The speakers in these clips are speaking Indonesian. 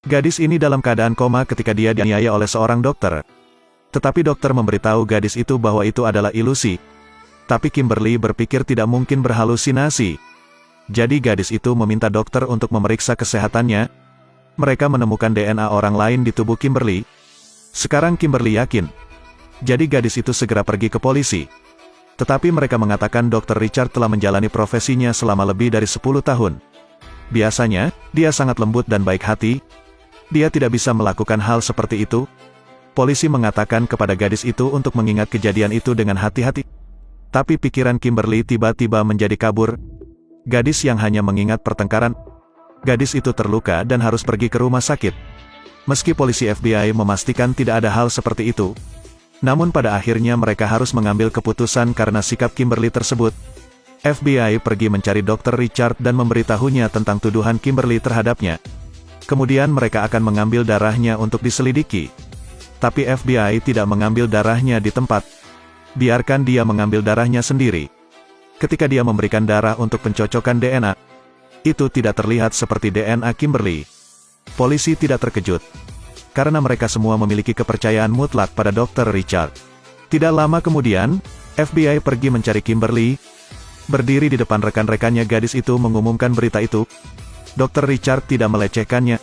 Gadis ini dalam keadaan koma ketika dia dianiaya oleh seorang dokter. Tetapi dokter memberitahu gadis itu bahwa itu adalah ilusi. Tapi Kimberly berpikir tidak mungkin berhalusinasi. Jadi gadis itu meminta dokter untuk memeriksa kesehatannya. Mereka menemukan DNA orang lain di tubuh Kimberly. Sekarang Kimberly yakin. Jadi gadis itu segera pergi ke polisi. Tetapi mereka mengatakan Dr. Richard telah menjalani profesinya selama lebih dari 10 tahun. Biasanya, dia sangat lembut dan baik hati. Dia tidak bisa melakukan hal seperti itu. Polisi mengatakan kepada gadis itu untuk mengingat kejadian itu dengan hati-hati. Tapi pikiran Kimberly tiba-tiba menjadi kabur. Gadis yang hanya mengingat pertengkaran. Gadis itu terluka dan harus pergi ke rumah sakit. Meski polisi FBI memastikan tidak ada hal seperti itu, namun pada akhirnya mereka harus mengambil keputusan karena sikap Kimberly tersebut. FBI pergi mencari Dr. Richard dan memberitahunya tentang tuduhan Kimberly terhadapnya. Kemudian mereka akan mengambil darahnya untuk diselidiki. Tapi FBI tidak mengambil darahnya di tempat. Biarkan dia mengambil darahnya sendiri. Ketika dia memberikan darah untuk pencocokan DNA, itu tidak terlihat seperti DNA Kimberly. Polisi tidak terkejut. Karena mereka semua memiliki kepercayaan mutlak pada Dr. Richard. Tidak lama kemudian, FBI pergi mencari Kimberly. Berdiri di depan rekan-rekannya gadis itu mengumumkan berita itu. Dr. Richard tidak melecehkannya.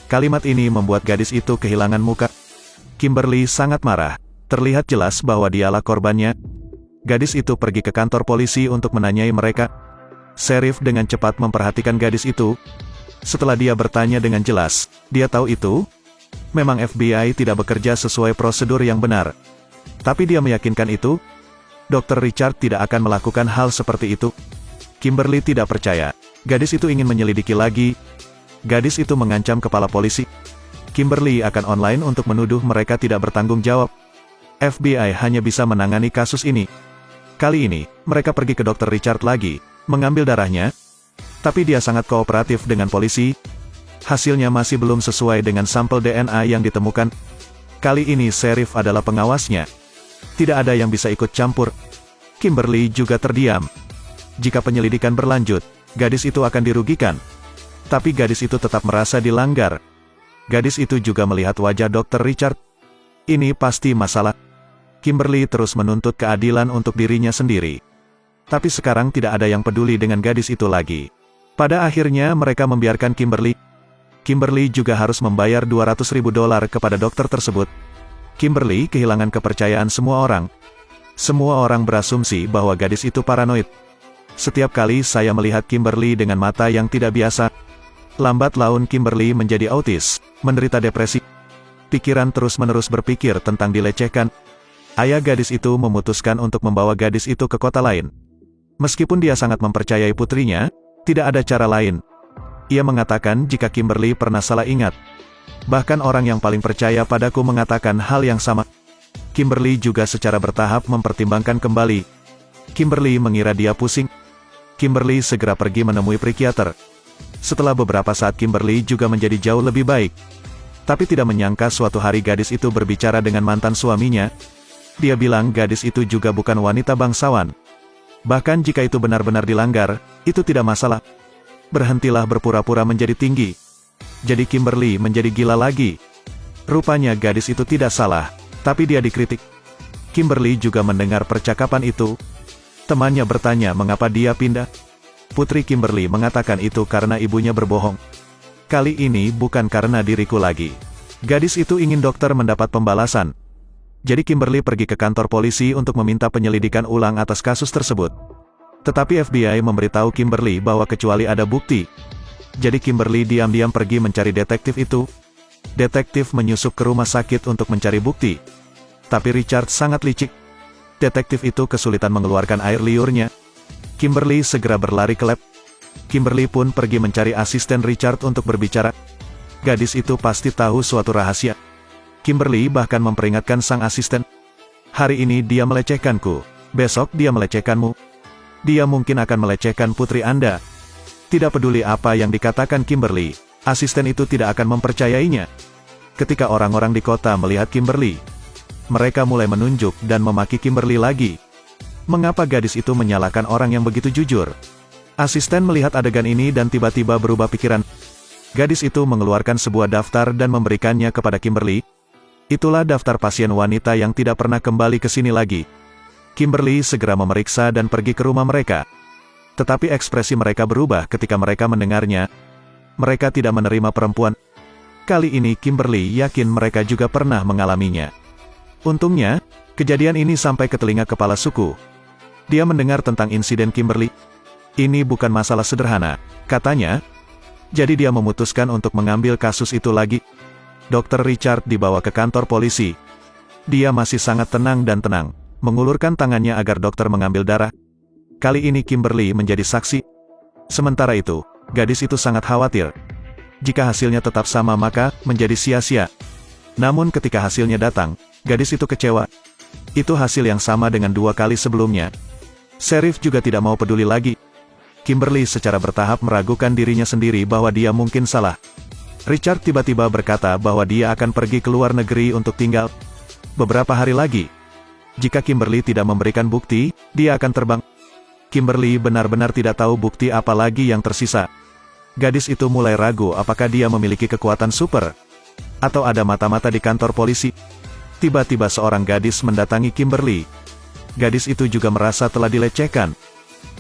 Kalimat ini membuat gadis itu kehilangan muka. Kimberly sangat marah. Terlihat jelas bahwa dialah korbannya. Gadis itu pergi ke kantor polisi untuk menanyai mereka. Sheriff dengan cepat memperhatikan gadis itu. Setelah dia bertanya dengan jelas, dia tahu itu. Memang FBI tidak bekerja sesuai prosedur yang benar. Tapi dia meyakinkan itu. Dr. Richard tidak akan melakukan hal seperti itu. Kimberly tidak percaya. Gadis itu ingin menyelidiki lagi. Gadis itu mengancam kepala polisi. Kimberly akan online untuk menuduh mereka tidak bertanggung jawab. FBI hanya bisa menangani kasus ini. Kali ini, mereka pergi ke Dr. Richard lagi, mengambil darahnya. Tapi dia sangat kooperatif dengan polisi. Hasilnya masih belum sesuai dengan sampel DNA yang ditemukan. Kali ini sheriff adalah pengawasnya. Tidak ada yang bisa ikut campur. Kimberly juga terdiam. Jika penyelidikan berlanjut, gadis itu akan dirugikan. Tapi gadis itu tetap merasa dilanggar. Gadis itu juga melihat wajah Dr. Richard. Ini pasti masalah. Kimberly terus menuntut keadilan untuk dirinya sendiri. Tapi sekarang tidak ada yang peduli dengan gadis itu lagi. Pada akhirnya mereka membiarkan Kimberly. Kimberly juga harus membayar $200.000 kepada dokter tersebut. Kimberly kehilangan kepercayaan semua orang. Semua orang berasumsi bahwa gadis itu paranoid. Setiap kali saya melihat Kimberly dengan mata yang tidak biasa, lambat laun Kimberly menjadi autis, menderita depresi. Pikiran terus-menerus berpikir tentang dilecehkan. Ayah gadis itu memutuskan untuk membawa gadis itu ke kota lain. Meskipun dia sangat mempercayai putrinya, tidak ada cara lain. Ia mengatakan jika Kimberly pernah salah ingat. Bahkan orang yang paling percaya padaku mengatakan hal yang sama. Kimberly juga secara bertahap mempertimbangkan kembali. Kimberly mengira dia pusing. Kimberly segera pergi menemui psikiater. Setelah beberapa saat Kimberly juga menjadi jauh lebih baik. Tapi tidak menyangka suatu hari gadis itu berbicara dengan mantan suaminya. Dia bilang gadis itu juga bukan wanita bangsawan. Bahkan jika itu benar-benar dilanggar, itu tidak masalah. Berhentilah berpura-pura menjadi tinggi. Jadi Kimberly menjadi gila lagi. Rupanya gadis itu tidak salah, tapi dia dikritik. Kimberly juga mendengar percakapan itu. Temannya bertanya mengapa dia pindah. Putri Kimberly mengatakan itu karena ibunya berbohong. Kali ini bukan karena diriku lagi. Gadis itu ingin dokter mendapat pembalasan. Jadi Kimberly pergi ke kantor polisi untuk meminta penyelidikan ulang atas kasus tersebut. Tetapi FBI memberitahu Kimberly bahwa kecuali ada bukti. Jadi Kimberly diam-diam pergi mencari detektif itu. Detektif menyusup ke rumah sakit untuk mencari bukti. Tapi Richard sangat licik. Detektif itu kesulitan mengeluarkan air liurnya. Kimberly segera berlari ke lab. Kimberly pun pergi mencari asisten Richard untuk berbicara. Gadis itu pasti tahu suatu rahasia. Kimberly bahkan memperingatkan sang asisten. Hari ini dia melecehkanku, besok dia melecehkanmu. Dia mungkin akan melecehkan putri Anda. Tidak peduli apa yang dikatakan Kimberly, asisten itu tidak akan mempercayainya. Ketika orang-orang di kota melihat Kimberly, mereka mulai menunjuk dan memaki Kimberly lagi. Mengapa gadis itu menyalahkan orang yang begitu jujur? Asisten melihat adegan ini dan tiba-tiba berubah pikiran. Gadis itu mengeluarkan sebuah daftar dan memberikannya kepada Kimberly. Itulah daftar pasien wanita yang tidak pernah kembali ke sini lagi. Kimberly segera memeriksa dan pergi ke rumah mereka. Tetapi ekspresi mereka berubah ketika mereka mendengarnya. Mereka tidak menerima perempuan. Kali ini Kimberly yakin mereka juga pernah mengalaminya. Untungnya, kejadian ini sampai ke telinga kepala suku. Dia mendengar tentang insiden Kimberly. Ini bukan masalah sederhana, katanya. Jadi dia memutuskan untuk mengambil kasus itu lagi. Dr. Richard dibawa ke kantor polisi. Dia masih sangat tenang dan tenang, mengulurkan tangannya agar dokter mengambil darah. Kali ini Kimberly menjadi saksi. Sementara itu, gadis itu sangat khawatir. Jika hasilnya tetap sama maka menjadi sia-sia. Namun ketika hasilnya datang, gadis itu kecewa. Itu hasil yang sama dengan 2 kali sebelumnya. Sheriff juga tidak mau peduli lagi. Kimberly secara bertahap meragukan dirinya sendiri bahwa dia mungkin salah. Richard tiba-tiba berkata bahwa dia akan pergi ke luar negeri untuk tinggal beberapa hari lagi. Jika Kimberly tidak memberikan bukti, dia akan terbang. Kimberly benar-benar tidak tahu bukti apa lagi yang tersisa. Gadis itu mulai ragu apakah dia memiliki kekuatan super, atau ada mata-mata di kantor polisi. Tiba-tiba seorang gadis mendatangi Kimberly. Gadis itu juga merasa telah dilecehkan.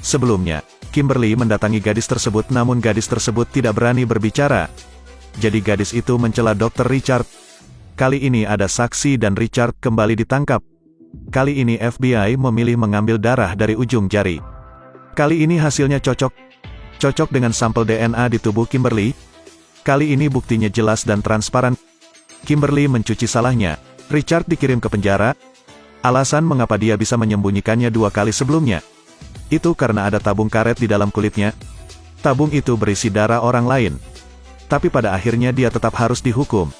Sebelumnya, Kimberly mendatangi gadis tersebut namun gadis tersebut tidak berani berbicara. Jadi gadis itu mencela Dr. Richard. Kali ini ada saksi dan Richard kembali ditangkap. Kali ini FBI memilih mengambil darah dari ujung jari. Kali ini hasilnya cocok. Cocok dengan sampel DNA di tubuh Kimberly. Kali ini buktinya jelas dan transparan. Kimberly mencuci salahnya. Richard dikirim ke penjara. Alasan mengapa dia bisa menyembunyikannya 2 kali sebelumnya. Itu karena ada tabung karet di dalam kulitnya. Tabung itu berisi darah orang lain. Tapi pada akhirnya dia tetap harus dihukum.